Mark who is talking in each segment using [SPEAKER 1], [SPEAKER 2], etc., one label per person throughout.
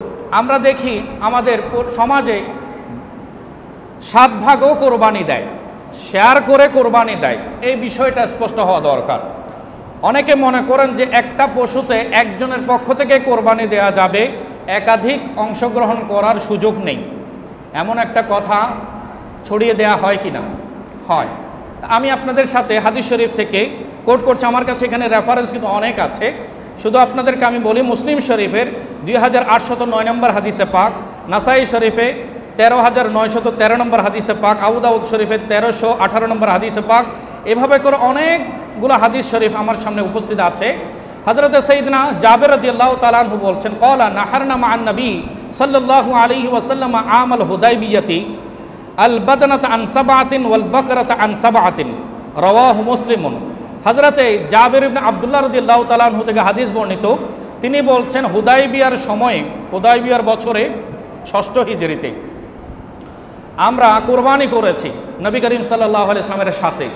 [SPEAKER 1] আমরা দেখি আমাদের সমাজে 7 ভাগও কোরবানি দেয়, শেয়ার করে কোরবানি দেয়। এই বিষয়টা স্পষ্ট হওয়া দরকার। অনেকে মনে করেন যে একটা পশুতে একজনের পক্ষ থেকে কোরবানি দেয়া যাবে, একাধিক অংশগ্রহণ করার সুযোগ নেই, এমন একটা কথা ছড়িয়ে দেয়া হয় কি না? হয়। আমি আপনাদের সাথে হাদিস শরীফ থেকে কোট করছি। আমার কাছে এখানে রেফারেন্স কিন্তু অনেক আছে, শুধু আপনাদেরকে আমি বলি মুসলিম শরীফের 2809 নম্বর হাদিসে পাক, নাসাই শরীফে 13913 নম্বর হাদিসে পাক, আবু দাউদ শরীফে 1318 নম্বর হাদিসে পাক, এভাবে করে অনেকগুলো হাদিস শরীফ আমার সামনে উপস্থিত আছে। হযরত সাইয়েদনা জাবের রাদিয়াল্লাহু তাআলা আনহু বলছেন, ক্বালা নাহারনা মা'আন নবী সাল্লাল্লাহু আলাইহি ওয়াসাল্লাম আমাল হুদাইবিয়াতি আল বাদনাতা আন সাবআতিন ওয়াল বাকরাতা আন সাবআতিন, রাওয়াহু মুসলিমুন। হযরতে জাবের ইবনে আব্দুল্লাহ রাদিয়াল্লাহু তাআলা আনহু থেকে হাদিস বর্ণিত, তিনি বলছেন হুদাইবিয়ার সময়ে, হুদাইবিয়ার বছরে 6ষ্ঠ হিজরিতে আমরা কোরবানি করেছি নবী করিম সাল্লাল্লাহু আলাইহি ওয়াসাল্লামের সাথে।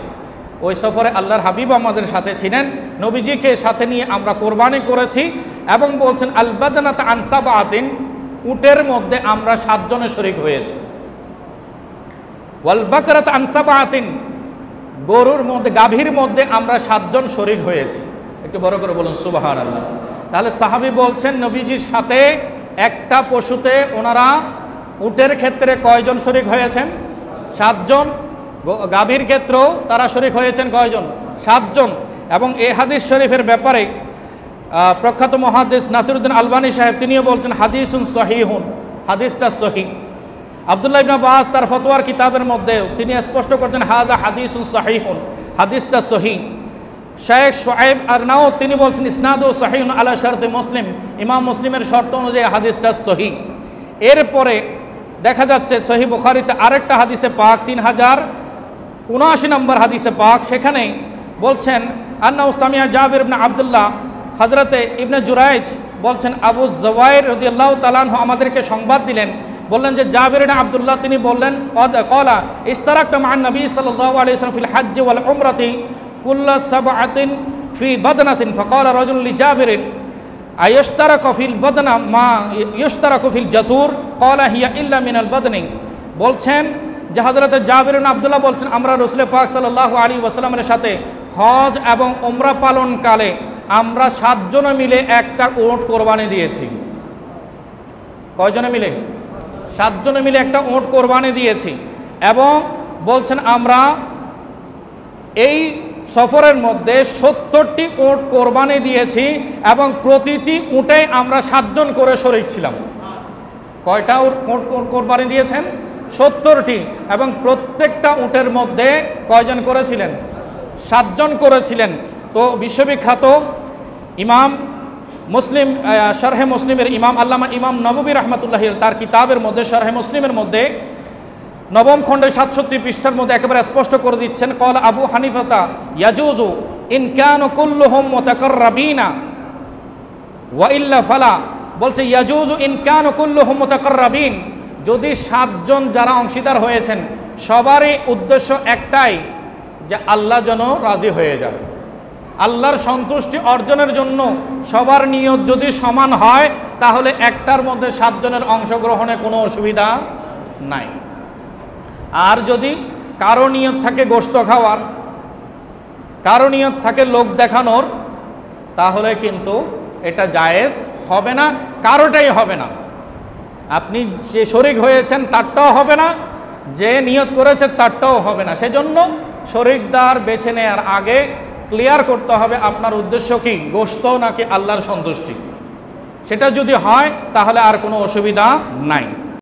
[SPEAKER 1] ওই সফরে আল্লাহর হাবিব আমাদের সাথে ছিলেন, নবীজিকে সাথে নিয়ে আমরা কোরবানি করেছি। এবং বলছেন আল বাদনাতা আন সাবআতিন, উটের মধ্যে আমরা 7 জনে শরীক হয়েছি। ওয়াল বাকরাতা আন সাবআতিন, গরুর মধ্যে, গাভীর মধ্যে আমরা 7 জন শরীক হয়েছি। একটু বড় করে বলুন সুবহানাল্লাহ। তাহলে সাহাবী বলছেন নবীজির সাথে একটা পশুতে ওনারা উটের ক্ষেত্রে কয়জন শরীক হয়েছেন? 7 জন। গাভীর ক্ষেত্রেও তারা শরীক হয়েছেন কয়জন? 7 জন। এবং এই হাদিস শরীফের ব্যাপারে প্রখ্যাত মুহাদ্দিস নাসিরউদ্দিন আলবানী সাহেব তিনিও বলছেন হাদিসুন সহিহুন, হাদিসটা সহিহ। আব্দুল্লাহ ইবনে আব্বাস তার ফতোয়ার কিতাবের মধ্যে তিনি স্পষ্ট করছেন হাযা হাদিসুন সহিহুন, হাদিসটা সহিহ। শেখ শুআইব আরনাউত তিনি বলছেন ইসনাদু সহিহুন আলা শারতে মুসলিম, ইমাম মুসলিমের শর্ত অনুযায়ী হাদিসটা সহিহ। এরপরে দেখা যাচ্ছে সহিহ বুখারীতে আরেকটা হাদিসে পাক 3079 নম্বর হাদিসে পাক, সেখানে বলছেন আন্নাহু সামিয়া জাবির ইবনে আব্দুল্লাহ, হযরতে ইবনে জুরাইজ বলছেন আবু যুবাইর রাদিয়াল্লাহু তাআলা আনহু আমাদেরকে সংবাদ দিলেন, বললেন যে জাবির ইবনে আব্দুল্লাহ তিনি বললেন ক্বালা ইশতারাকতু মা'আন নবী সাল্লাল্লাহু আলাইহি ওয়াসাল্লাম ফিল হজ্জ ওয়াল উমরাতি কুল্লা সাবআতিন ফি বাদনাতিন ফাকালা রাজুল লিজাবির আয়াশতারাকু ফিল বাদনা মা ইশতারাকু ফিল জাসুর ক্বালা হিয়া ইল্লা মিনাল বাদনি। বলছেন যে হযরত জাবির ইবনে আব্দুল্লাহ বলছেন আমরা রাসূল পাক সাল্লাল্লাহু আলাইহি ওয়াসাল্লামের সাথে হজ এবং উমরা পালনকালে আমরা 7 জন মিলে একটা উট কোরবানি দিয়েছি। কয়জনে মিলে? 7 জন মিলে একটা উট কোরবানি দিয়েছি। এবং বলছেন আমরা এই সফরের মধ্যে 70টি উট কোরবানি দিয়েছি এবং প্রতিটি উটে আমরা 7 জন করে শরীক ছিলাম। কয়টা উট কোরবানি দিয়েছেন? 70টি। এবং প্রত্যেকটা উটের মধ্যে কয়জন করেছিলেন? 7 জন করেছিলেন। তো বিশ্ববিখ্যাত ইমাম মুসলিম, শরহে মুসলিমের ইমাম আল্লামা ইমাম নববী রাহমাতুল্লাহি তার কিতাবের মধ্যে শরহে মুসলিমের মধ্যে 9ম খণ্ডের 67 পৃষ্ঠার মধ্যে একেবারে স্পষ্ট করে দিচ্ছেন ক্বালা আবু হানিফাতা ইয়াজুজু ইন কানু কুল্লুহুম মুতাকাররাবিনা ওয়া ইল্লা ফালা। বলছে ইয়াজুজু ইন কানু কুল্লুহুম মুতাকাররাবিন, যদি 7 জন যারা অংশীদার হয়েছেন সবারই উদ্দেশ্য একটাই যে আল্লাহ যেন রাজি হয়ে যায়, আল্লাহর সন্তুষ্টি অর্জনের জন্য সবার নিয়ত যদি সমান হয় তাহলে একটার মধ্যে 7 জনের অংশগ্রহণে কোনো অসুবিধা নাই। আর যদি কারো নিয়ত থাকে গোশত খাওয়ার, কারো নিয়ত থাকে লোক দেখানোর, তাহলে কিন্তু এটা জায়েজ হবে না, কারোটাই হবে না। আপনি যে শরীক হয়েছেন তারটাও হবে না, যে নিয়ত করেছে তারটাও হবে না। সেজন্য শরীকদার বেছে নেওয়ার আগে ক্লিয়ার করতে হবে আপনার উদ্দেশ্য কি, গোশত নাকি আল্লাহর সন্তুষ্টি। সেটা যদি হয় তাহলে আর কোনো অসুবিধা নাই।